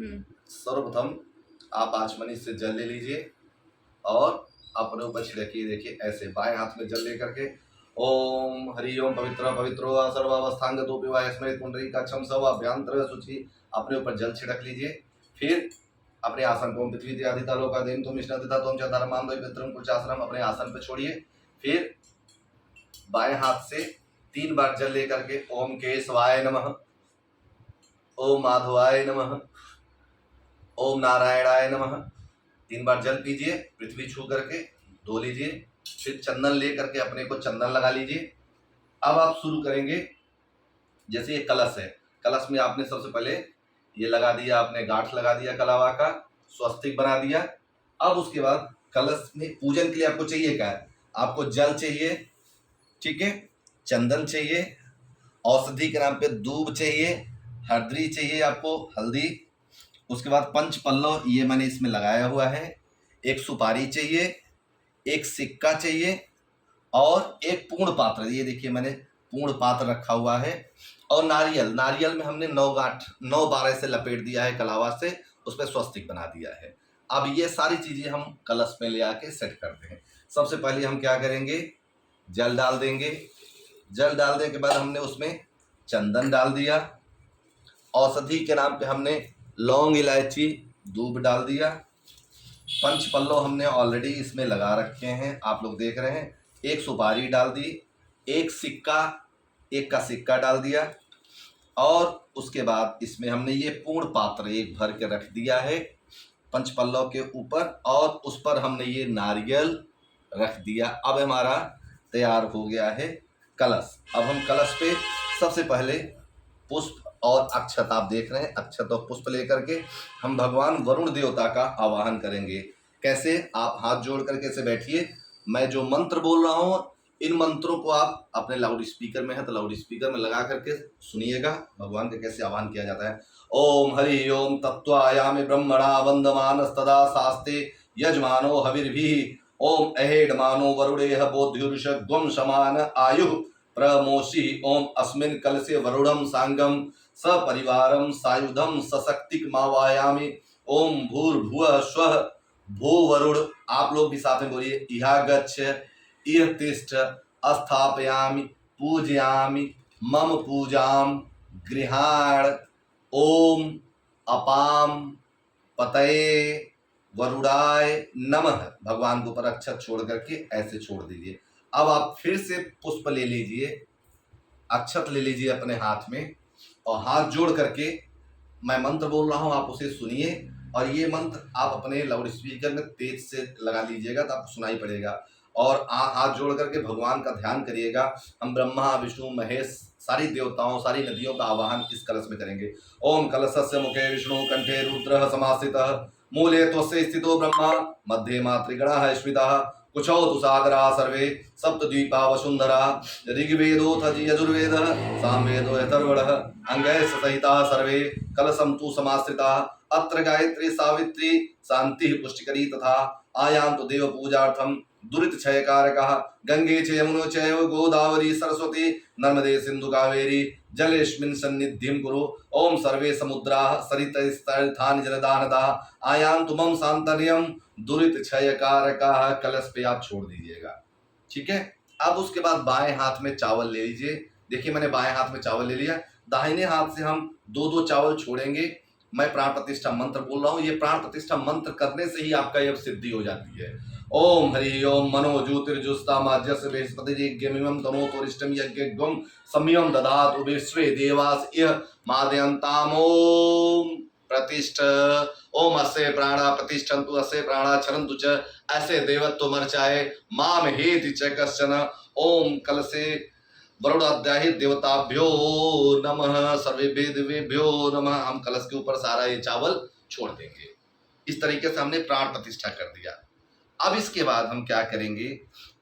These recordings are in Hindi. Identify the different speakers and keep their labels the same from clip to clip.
Speaker 1: सर्वप्रथम आप आचमनी से जल ले लीजिए और अपने ऊपर छिड़किए। देखिए ऐसे बाएं हाथ में जल लेकर के ओम हरि ओम पवित्र पवित्रो सर्वावस्थांगतो पिवा स्मृत पुंडरीकाक्षम सव अभ्यंतर शुचि अपने ऊपर जल छिड़क लीजिए। फिर अपने आसन को पृथ्वी त्यादिता लोकादेम तुम इष्णदिता तुम च धर्माम पितरम कुचाश्रम अपने आसन पर छोड़िए। फिर बाएं हाथ से 3 बार जल लेकर के ओम केशवाय नमः, ओम माधवाय नमः, ओम नारायणाय नमः 3 बार जल पीजिए। पृथ्वी छू करके धो लीजिए। फिर चंदन ले करके अपने को चंदन लगा लीजिए। अब आप शुरू करेंगे। जैसे ये कलश है, कलश में आपने सबसे पहले ये लगा दिया, आपने गांठ लगा दिया कलावा का, स्वस्तिक बना दिया। अब उसके बाद कलश में पूजन के लिए आपको चाहिए क्या है? आपको जल चाहिए, ठीक है, चंदन चाहिए, औषधि के नाम पे दूब चाहिए, हरदी चाहिए आपको, हल्दी। उसके बाद पंच पल्लव ये मैंने इसमें लगाया हुआ है, एक सुपारी चाहिए, एक सिक्का चाहिए और एक पूर्ण पात्र, ये देखिए मैंने पूर्ण पात्र रखा हुआ है। और नारियल, नारियल में हमने 9 गांठ 9 बार ऐसे लपेट दिया है कलावा से, उस पर स्वस्तिक बना दिया है। अब ये सारी चीजें हम कलश में ले आके सेट करते हैं। सबसे पहले हम क्या करेंगे, जल डाल देंगे। जल डालने के बाद हमने उसमें चंदन डाल दिया, औषधि के नाम पे हमने लौंग इलायची दूब डाल दिया, पंच पल्लव हमने ऑलरेडी इसमें लगा रखे हैं, आप लोग देख रहे हैं। एक सुपारी डाल दी, एक सिक्का, एक का सिक्का डाल दिया और उसके बाद इसमें हमने ये पूर्ण पात्र एक भर के रख दिया है पंच पल्लव के ऊपर और उस पर हमने ये नारियल रख दिया। अब हमारा तैयार हो गया है कलश। अब हम कलश पे सबसे पहले पुष्प और अक्षत, आप देख रहे हैं, अक्षत और पुष्प लेकर के हम भगवान वरुण देवता का आवाहन करेंगे। कैसे? आप हाथ जोड़ करके ऐसे बैठिए। मैं जो मंत्र बोल रहा हूँ इन मंत्रों को आप अपने लाउड स्पीकर में है तो लाउड स्पीकर में लगा करके सुनिएगा भगवान का कैसे आह्वान किया जाता है। ओम हरि ओम तत्वायामि ब्रह्मणा वंदमानस्तदा शास्ते यजमानो हविर्भिः ओम अहेडमानो वरुणेह बोध्युर्षग्वं समान आयुः प्रमोषि ओम अस्मिन् कलशे वरुणं सांगम सपरिवारम सायुधम सशक्तिक मावायामि ओम भूर्भुवः स्वः भो वरुण। आप लोग भी साथ में बोलिए। इहा गच्छ इह तिष्ठ स्थापयामि पूजयामि मम पूजाम गृहाण ओम अपाम पतये वरुणाय नमः। भगवान के ऊपर अक्षत छोड़ करके ऐसे छोड़ दीजिए। अब आप फिर से पुष्प ले लीजिए, अक्षत ले लीजिए अपने हाथ में और हाथ जोड़ करके मैं मंत्र बोल रहा हूं, आप उसे सुनिए और ये मंत्र आप अपने लाउड स्पीकर में तेज से लगा लीजिएगा तो आपको सुनाई पड़ेगा। और हाथ जोड़ करके भगवान का ध्यान करिएगा। हम ब्रह्मा विष्णु महेश सारी देवताओं सारी नदियों का आवाहन इस कलश में करेंगे। ओम कलशस्य मुखे विष्णु कंठे रुद्रः समास्थितः मूले त्वस्य स्थितो ब्रह्मा मध्ये मातृगणः स्मृतः कुशौ तु सागरा सर्वे सप्तद्वीपा वसुंधरा ऋग्वेदोऽथ यजुर्वेदः सामवेदो अथर्वणः अंगैः सहिताः सर्वे कलशं तु समाश्रिताः अत्र गायत्री सावित्री शांतिः पुष्टिकरी तथा आयान्तु देव पूजार्थं दुरित क्षयकारकः गंगे च यमुनो चैव गोदावरी सरस्वती नर्मदे सिंधु कावेरी जलेस्मिन् सन्निधिं कुरु। ओम सर्वे समुद्राः सरितस्थानि जलदानदाः आयान्तु मम सान्तर्यं दुरित क्षयकारकः। कलश पे आप छोड़ दीजिएगा, ठीक है। अब उसके बाद बाएं हाथ में चावल ले लीजिए। देखिए मैंने बाएं हाथ में चावल ले लिया, दाहिने हाथ से हम 2-2 चावल छोड़ेंगे। मैं प्राण प्रतिष्ठा मंत्र बोल रहा हूँ, ये प्राण प्रतिष्ठा मंत्र करने से ही आपका यह सिद्धि हो जाती है। ओम हरि ओम मनो ज्योतिर्जुस्तामाज्यस्य बृहस्पतिर्यज्ञमिमं तनोतोरिष्टं यज्ञं सम्यं दधातु विश्वे देवास इह मादयन्ताम्। ओम प्रतिष्ठ ओम अस्य प्राणा प्रतिष्ठन्तु अस्य प्राणा क्षरन्तु च ऐसे देवत्व मर्चाए माम हेति च कश्चन। ओम कलशे वरुणाध्याय देवताभ्यो नमः सर्वेभ्यो देवेभ्यो नमः। हम कलश के ऊपर सारा ये चावल छोड़ देंगे। इस तरीके से हमने प्राण प्रतिष्ठा कर दिया। अब इसके बाद हम क्या करेंगे,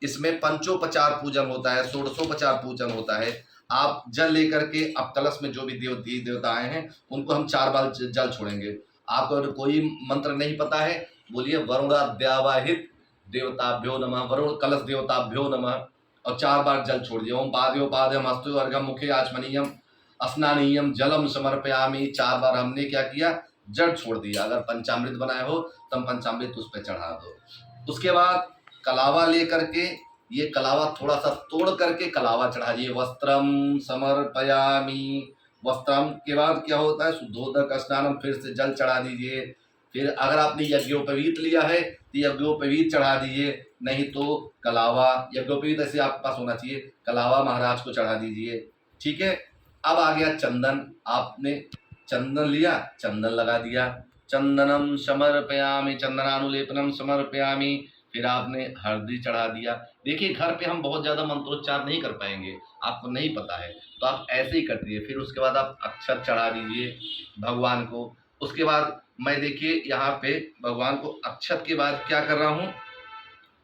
Speaker 1: इसमें पंचोपचार पूजन होता है, षोडशोपचार पूजन होता है। आप जल लेकर के अब कलश में जो भी देवता आए हैं उनको हम 4 बार जल छोड़ेंगे। आपको अगर कोई मंत्र नहीं पता है बोलिए वरुणाद्यावाहित देवताभ्यो नमः, वरुण कलश देवताभ्यो नमः और 4 बार जल छोड़ दिया। ओम पाद्योपाद्यम हस्तु अर्घम मुखे आचमनीयम स्नानीयम जलम समर्पयामि। 4 बार हमने क्या किया, जड़ छोड़ दिया। अगर पंचामृत बनाए हो तो हम पंचामृत उस पर चढ़ा दो। उसके बाद कलावा लेकर के, ये कलावा थोड़ा सा तोड़ करके कलावा चढ़ा दिए। वस्त्रम समर्पयामी, वस्त्रम के बाद क्या होता है, शुद्धोदक स्नानम, फिर से जल चढ़ा दीजिए। फिर अगर आपने यज्ञोपवीत लिया है तो यज्ञोपवीत चढ़ा दीजिए, नहीं तो कलावा, यज्ञोपवीत ऐसे आपके पास होना चाहिए, कलावा महाराज को चढ़ा दीजिए। ठीक है। अब आ गया चंदन, आपने चंदन लिया, चंदन लगा दिया। चंदनम समर्पयामि, चंदनानुलेपनम समर्पयामि। फिर आपने हल्दी चढ़ा दिया। देखिए घर पे हम बहुत ज़्यादा मंत्रोच्चार नहीं कर पाएंगे, आपको नहीं पता है, तो आप ऐसे ही कर दिए। फिर उसके बाद आप अक्षत चढ़ा दीजिए भगवान को। उसके बाद मैं देखिए यहाँ पे भगवान को अक्षत के बाद क्या कर रहा हूँ,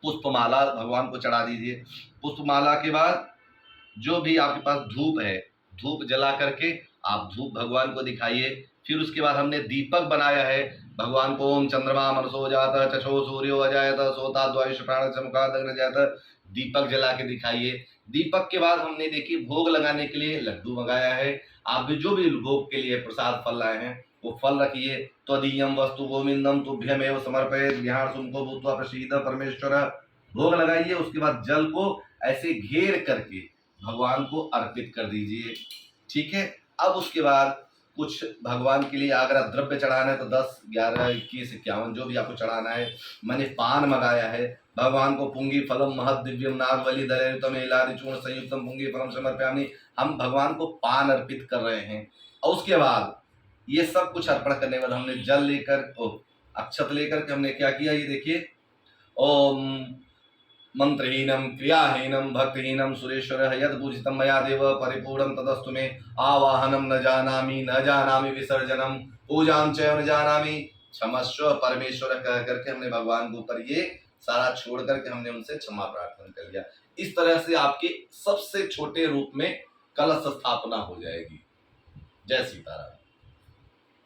Speaker 1: पुष्पमाला भगवान को चढ़ा दीजिए। पुष्पमाला के बाद जो भी आपके पास धूप है, धूप जला करके आप धूप भगवान को दिखाइए। फिर उसके बाद हमने दीपक बनाया है भगवान को, ओम चंद्रमा मनसो जाता चशो सूर्यो अजायत सोता द्वायुष प्राण चमकात अग्नि जात, दीपक जला के दिखाइए। दीपक के बाद हमने देखिए भोग लगाने के लिए लड्डू मंगाया है। आप भी जो भी भोग के लिए प्रसाद फल लाए हैं वो फल रखिए। त्वदीयम वस्तु गोविंदम तुभ्यमेव समर्पयेत् ध्यान सुनको भूत्वा प्रसीद परमेश्वर, भोग लगाइए। उसके बाद जल को ऐसे घेर करके भगवान को अर्पित कर दीजिए। ठीक है। अब उसके बाद कुछ भगवान के लिए अगर द्रव्य चढ़ाना है तो 10, 11, 21, 51 जो भी आपको चढ़ाना है। मैंने पान मंगाया है भगवान को, पुंगी फलम महद दिव्यम नागबलि दलयुतम एलादिचूर्ण संयुक्तम पुंगी फलम समर्पयामि। हम भगवान को पान अर्पित कर रहे हैं। और उसके बाद ये सब कुछ अर्पण करने के बाद हमने जल लेकर, अक्षत लेकर के हमने क्या किया, ये देखिए, ओम मंत्रहीनम क्रियाहीनम भक्तिहीनम सुरेश्वर यद पूजितम मया देव परिपूर्णम तदस्तु मे, आवाहनम न जानामि विसर्जनम पूजाम च न जानामि क्षमस्व परमेश्वर कह करके हमने भगवान के ऊपर ये सारा छोड़ करके हमने उनसे क्षमा प्रार्थना कर लिया। इस तरह से आपके सबसे छोटे रूप में कलश स्थापना हो जाएगी। जय सीताराम।